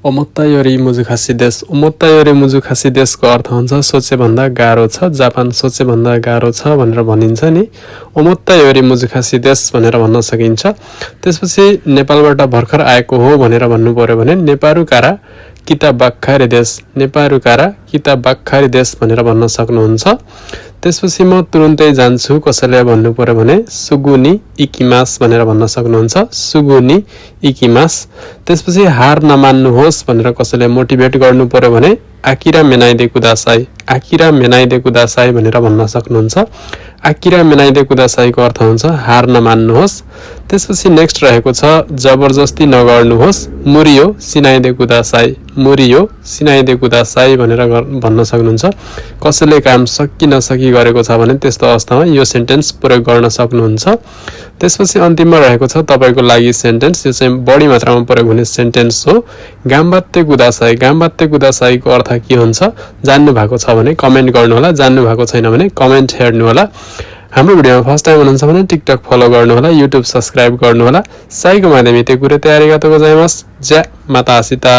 ओमोत्तायोरी मुजुखासी देश ओमोत्तायोरी मुजुखासी देशको अर्थ हुन्छ सोचे भन्दा गाह्रो छ, जापान सोचे भन्दा गाह्रो छ भनेर भनिन्छ नि। ओमोत्तायोरी मुजुखासी देश भनेर भन्न सकिन्छ। त्यसपछि नेपालबाट भर्खर आएको हो भनेर भन्नु पर्यो भने नेपारुकारा किता बाख्खारी देश, नेपारुकारा किता बाख्खारी देश भनेर भन्न सक्नुहुन्छ। त्यसपछि म तुरुन्तै जान्छु कसैलाई भन्नु पर्यो भने सुगुनी इकिमास भनेर भन्न सक्नुहुन्छ, सुगुनी इकिमास। त्यसपछि हार नमान्नुहोस् भनेर कसैलाई मोटिभेट गर्नु पर्यो भने आकिरा मेनाइदे कुदासाई, आकिरा मेनाइदे कुदासाई भनेर भन्न सक्नुहुन्छ। आकिरा मेनाइदे कुदासाईको अर्थ हुन्छ हार नमान्नुहोस्। त्यसपछि नेक्स्ट रहेको छ जबरजस्ती नगर्नुहोस्, मुरियो सिनाइदे कुदासाई, मुरियो सिनाइदे कुदासाई भनेर भन्न सक्नुहुन्छ। कसैले काम सकि नसकि गरेको छ भने त्यस्तो अवस्थामा यो सेन्टेन्स प्रयोग गर्न सक्नुहुन्छ। त्यसपछि अन्तिममा रहेको छ तपाईको लागि सेन्टेन्स, यो चाहिँ बढी मात्रामा प्रयोग हुने सेन्टेन्स हो। गाम्बात्ते कुदासाई, गाम्बात्ते कुदासाईको अर्थ के हुन्छ जान्नु भएको छ भने कमेन्ट गर्नु होला, जान्नु भएको छैन भने कमेन्ट हेर्नु होला। हाम्रो भिडियोमा फर्स्ट टाइम हुनुहुन्छ भने टिकटक फलो गर्नु होला, युट्युब सब्स्क्राइब गर्नु होला। साइको माध्यमी ते कुरे तयारी गर्दै गजाइमास। जय माता सीता।